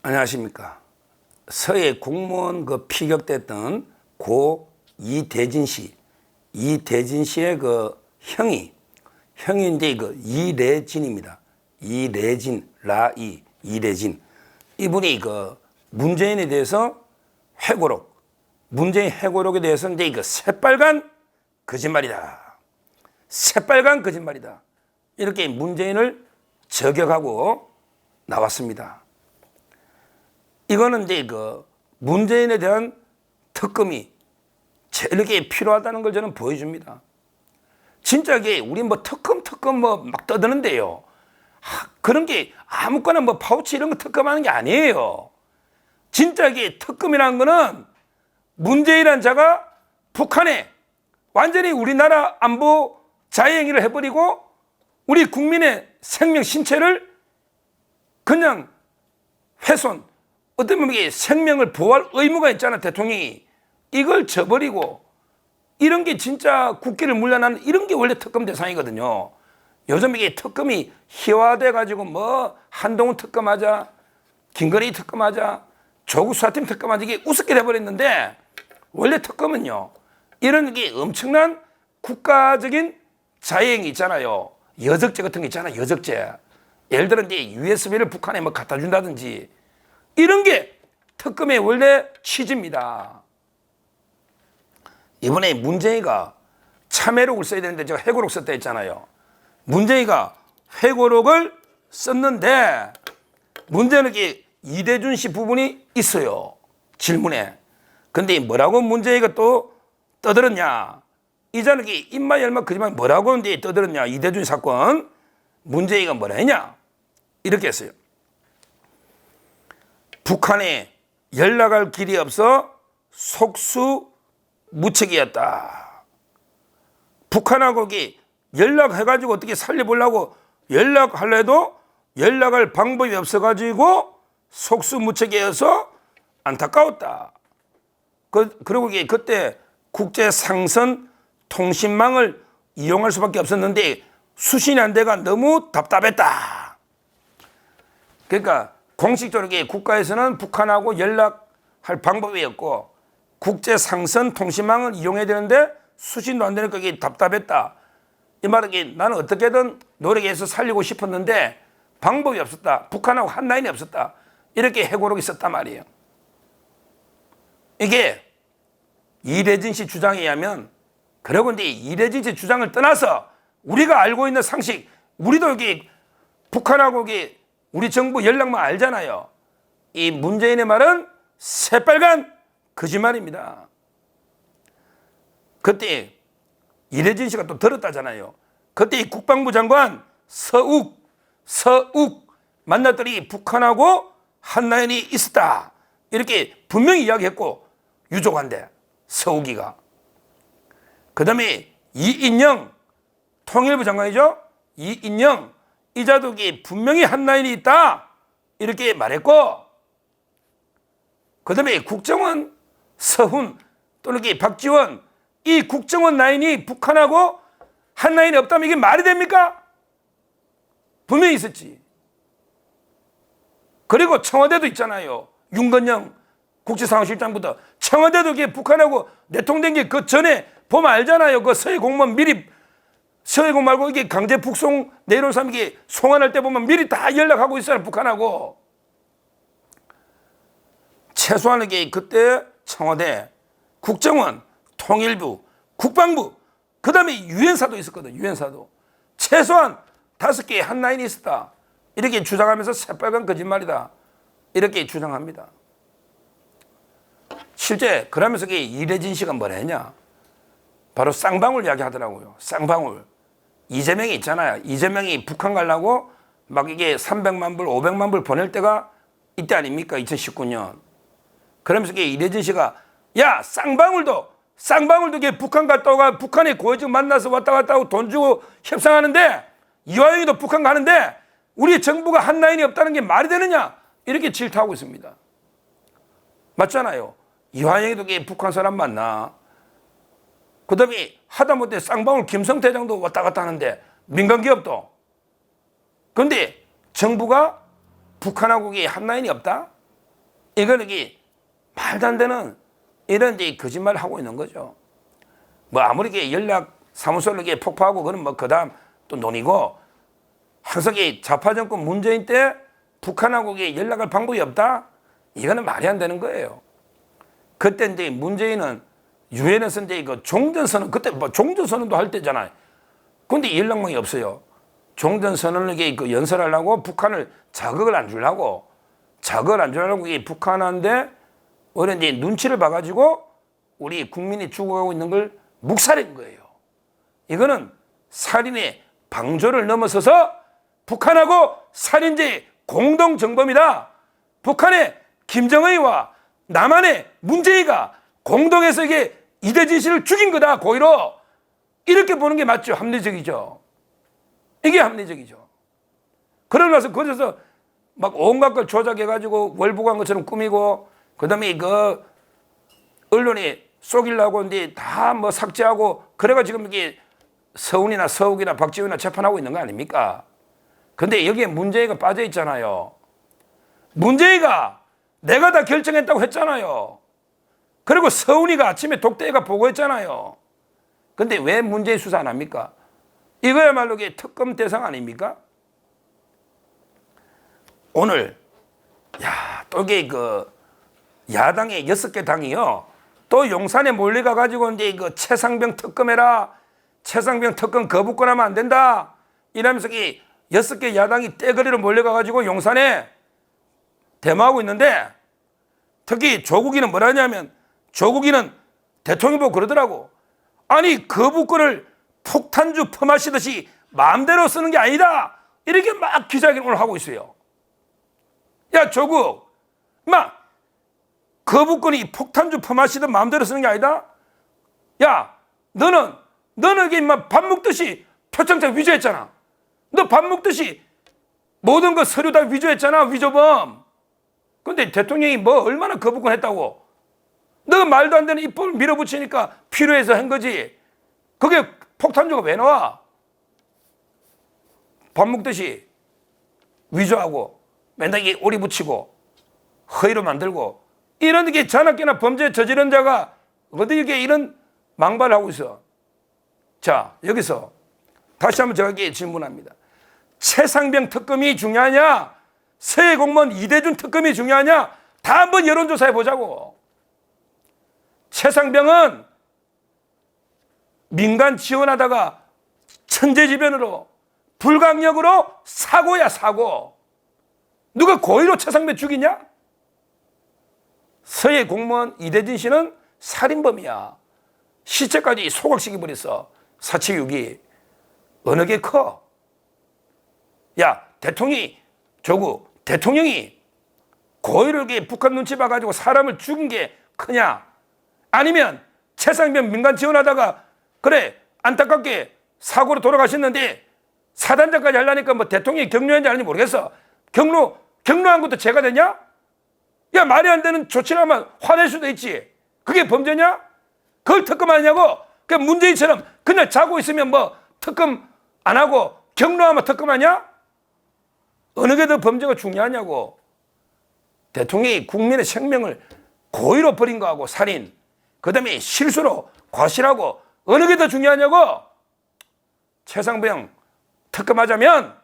안녕하십니까. 서해 공무원 피격됐던 고 이대진 씨의 형인데 이래진입니다. 이래진. 이분이 문재인에 대해서 문재인 회고록에 대해서 이제 새빨간 거짓말이다. 이렇게 문재인을 저격하고 나왔습니다. 이거는 이제 문재인에 대한 특검이 이렇게 필요하다는 걸 저는 보여줍니다. 진짜 우리 특검 막 떠드는데요. 그런 게 아무거나 파우치 이런 거 특검하는 게 아니에요. 진짜 특검이라는 거는 문재인이라는 자가 북한에 완전히 우리나라 안보 자해행위를 해버리고 우리 국민의 생명 신체를 그냥 훼손, 어떤 분에게 생명을 보호할 의무가 있잖아, 대통령이. 이걸 저버리고 이런 게 진짜 국기를 물려나는 이런 게 원래 특검 대상이거든요. 요즘 이게 특검이 희화돼 가지고 한동훈 특검하자, 김건희 특검하자, 조국 수사팀 특검하자, 이게 우습게 돼버렸는데 원래 특검은요, 이런 게 엄청난 국가적인 자해행위 있잖아요. 여적죄 같은 거 있잖아요. 여적죄. 예를 들어 이제 USB를 북한에 갖다 준다든지 이런 게 특검의 원래 취지입니다. 이번에 문재인이가 참회록을 써야 되는데 제가 회고록 썼다 했잖아요. 문재인이가 회고록을 썼는데 문제는 이대준 씨 부분이 있어요. 질문에. 근데 뭐라고 문재인이가 또 떠들었냐. 이자는 입만 열면 거짓말 뭐라고 이제 떠들었냐. 이대준 사건. 문재인이가 뭐라 했냐. 이렇게 했어요. 북한에 연락할 길이 없어 속수무책이었다. 북한하고 연락해가지고 어떻게 살려보려고 연락하려도 연락할 방법이 없어가지고 속수무책이어서 안타까웠다. 그리고 그때 국제상선 통신망을 이용할 수밖에 없었는데 수신이 안 돼가 너무 답답했다. 그러니까 공식적으로 국가에서는 북한하고 연락할 방법이 없고 국제상선 통신망을 이용해야 되는데 수신도 안 되니까 이게 답답했다. 이 말은 나는 어떻게든 노력해서 살리고 싶었는데 방법이 없었다. 북한하고 한 라인이 없었다. 이렇게 회고록이 있었단 말이에요. 이게 이래진 씨 주장에 의하면, 그러고 이제 이래진 씨 주장을 떠나서 우리가 알고 있는 상식, 우리도 북한하고 우리 정부 연락만 알잖아요. 이 문재인의 말은 새빨간 거짓말입니다. 그때 이래진 씨가 또 들었다잖아요. 그때 이 국방부 장관 서욱 만났더니 북한하고 한 라인이 있었다. 이렇게 분명히 이야기했고 유족한데 서욱이가. 그 다음에 이인영 통일부 장관이죠. 이인영 이자독이 분명히 한 라인이 있다. 이렇게 말했고, 그 다음에 국정원 서훈 또는 박지원, 이 국정원 라인이 북한하고 한 라인이 없다면 이게 말이 됩니까? 분명히 있었지. 그리고 청와대도 있잖아요. 윤건영 국제상황실장부터 청와대도 북한하고 내통된 게 그 전에 보면 알잖아요. 서해 공무원 미리, 서해 공무원 말고 강제 북송 내려온 사람이 송환할 때 보면 미리 다 연락하고 있어요. 북한하고. 최소한 그때 청와대, 국정원, 통일부, 국방부, 그 다음에 유엔사도 있었거든. 유엔사도. 최소한 5개의 한 라인이 있었다. 이렇게 주장하면서 새빨간 거짓말이다. 이렇게 주장합니다. 실제 그러면서 이래진 씨가 뭐라 했냐. 바로 쌍방울 이야기 하더라고요. 쌍방울. 이재명이 있잖아요. 이재명이 북한 가려고 300만 불, 500만 불 보낼 때가 이때 아닙니까? 2019년. 그러면서 이래진 씨가 야, 쌍방울도 북한 갔다 오가 북한의 고위직 만나서 왔다 갔다 하고 돈 주고 협상하는데 이화영이도 북한 가는데 우리 정부가 한 라인이 없다는 게 말이 되느냐? 이렇게 질타하고 있습니다. 맞잖아요. 이화영이도 북한 사람 맞나? 그 다음에 하다못해 쌍방울 김성태장도 왔다 갔다 하는데 민간기업도. 그런데 정부가 북한하고 한 라인이 없다? 이거는 이게 말도 안 되는 이런 이제 거짓말을 하고 있는 거죠. 뭐 아무리 이게 연락 사무소를 이게 폭파하고 그런 뭐 그다음 또 논의고, 항상 이 좌파 정권 문재인 때 북한하고 이게 연락할 방법이 없다? 이거는 말이 안 되는 거예요. 그때 이제 문재인은 유엔에서 이제 이거 종전선언, 그때 뭐 종전선언도 할 때잖아요. 근데 연락망이 없어요. 종전선언을 이게 그 연설하려고 북한을 자극을 안 주려고 이게 북한한테 오히려 이제 눈치를 봐가지고 우리 국민이 죽어가고 있는 걸 묵살인 거예요. 이거는 살인의 방조를 넘어서서 북한하고 살인죄의 공동정범이다. 북한의 김정은이와 남한의 문재인이가 공동해서 이게 이대진 씨를 죽인 거다. 고의로. 이렇게 보는 게 맞죠. 합리적이죠. 이게 합리적이죠. 그러고 나서 거기서 막 온갖 걸 조작해가지고 월북한 것처럼 꾸미고, 그 다음에 그 언론이 속이려고 이제 다 뭐 삭제하고, 그래가 지금 이게 서훈이나 서욱이나 박지훈이나 재판하고 있는 거 아닙니까? 근데 여기에 문재인가 빠져 있잖아요. 문재인가 내가 다 결정했다고 했잖아요. 그리고 서훈이가 아침에 독대가 보고했잖아요. 근데 왜 문재인 수사 안 합니까? 이거야말로 이게 특검 대상 아닙니까? 오늘 또 이게 그 야당의 6개 당이요, 또 용산에 몰려가 가지고 이제 그 최상병 특검해라, 최상병 특검 거부권 하면 안 된다 이러면서 이 6개 야당이 떼거리로 몰려가 가지고 용산에 데모하고 있는데, 특히 조국이는 뭐라냐면, 조국이는 대통령 보고 그러더라고. 아니 거부권을 폭탄주 퍼마시듯이 마음대로 쓰는 게 아니다, 이렇게 막 기자회견을 하고 있어요. 야 조국, 막 거부권이 폭탄주 퍼마시듯 마음대로 쓰는 게 아니다. 야 너는 이게 막 밥 먹듯이 표창장 위조했잖아. 너 밥 먹듯이 모든 거 서류 다 위조했잖아. 위조범. 근데 대통령이 뭐 얼마나 거부권 했다고. 너 말도 안 되는 입법을 밀어붙이니까 필요해서 한 거지. 그게 폭탄주가 왜 나와? 밥 먹듯이 위조하고 맨날 이게 오리 붙이고 허위로 만들고, 이런 게 잔악계나 범죄 저지른 자가 어디 이게 이런 망발을 하고 있어. 자, 여기서 다시 한번 제가 질문합니다. 최상병 특검이 중요하냐, 서해 공무원 이대준 특검이 중요하냐, 다 한번 여론조사해 보자고. 최상병은 민간 지원하다가 천재지변으로 불강력으로 사고야, 사고. 누가 고의로 최상병 죽이냐? 서해 공무원 이대진 씨는 살인범이야. 시체까지 소각시켜버렸어. 사체유기. 어느 게 커? 야, 조국 대통령이 고의로 북한 눈치 봐가지고 사람을 죽인 게 크냐? 아니면 최상병 민간 지원하다가 그래 안타깝게 사고로 돌아가셨는데 사단장까지 하려니까 뭐 대통령이 격려했는지 아닌지 모르겠어. 격려한 것도 죄가 되냐? 야, 말이 안 되는 조치를 하면 화낼 수도 있지. 그게 범죄냐? 그걸 특검하냐고? 그 문재인처럼 그냥 자고 있으면 뭐 특검 안 하고 격려하면 특검하냐? 어느 게 더 범죄가 중요하냐고. 대통령이 국민의 생명을 고의로 버린 거하고 살인, 그 다음에 실수로 과실하고, 어느 게 더 중요하냐고. 최상병 특검하자면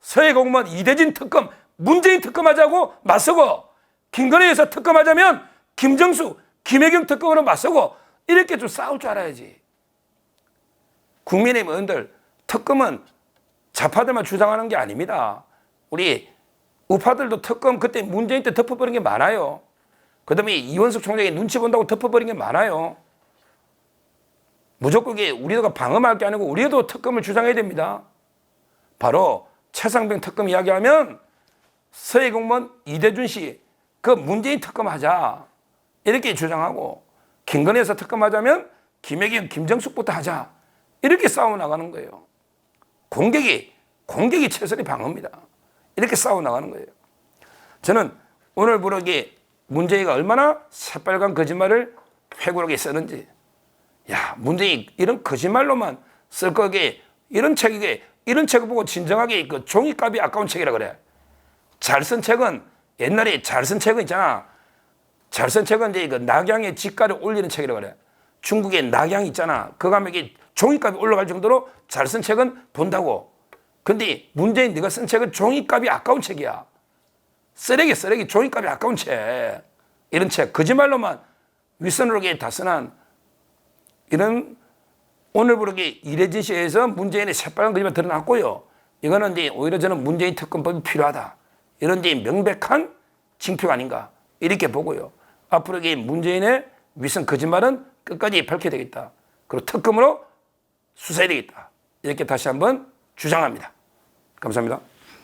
서해 공무원 이대진 특검, 문재인 특검하자고 맞서고, 김건희에서 특검하자면 김정수, 김혜경 특검으로 맞서고, 이렇게 좀 싸울 줄 알아야지. 국민의힘 의원들, 특검은 좌파들만 주장하는 게 아닙니다. 우리 우파들도 특검 그때 문재인 때 덮어버린 게 많아요. 그 다음에 이원석 총장이 눈치 본다고 덮어버린 게 많아요. 무조건 우리가 방어할 게 아니고 우리도 특검을 주장해야 됩니다. 바로 최상병 특검 이야기하면 서해 공무원 이대준 씨 그 문재인 특검하자 이렇게 주장하고, 김건희에서 특검하자면 김혜경, 김정숙부터 하자 이렇게 싸워 나가는 거예요. 공격이 최선의 방어입니다. 이렇게 싸워 나가는 거예요. 저는 오늘 부르기 문재인가 얼마나 새빨간 거짓말을 회고록에 쓰는지. 야, 문재인 이런 거짓말로만 쓸 거게 이런 책을 보고 진정하게 그 종이값이 아까운 책이라 그래. 잘 쓴 책은 옛날에 잘 쓴 책은 있잖아. 잘 쓴 책은 이제 이거 낙양의 지가를 올리는 책이라고 그래. 중국에 낙양 있잖아. 그거 하면 이게 종이값이 올라갈 정도로 잘 쓴 책은 본다고. 근데 문재인 네가 쓴 책은 종이값이 아까운 책이야. 쓰레기 종이값이 아까운 책. 이런 책 거짓말로만 윗선으로 다선한 이런 오늘 부르기 이례진 시에서 문재인의 새빨간 거짓말 드러났고요. 이거는 이제 오히려 저는 문재인 특검법이 필요하다. 이런 이제 명백한 징표가 아닌가 이렇게 보고요. 앞으로 이 문재인의 윗선 거짓말은 끝까지 밝혀야 되겠다. 그리고 특검으로 수사해야 되겠다. 이렇게 다시 한번 주장합니다. 감사합니다.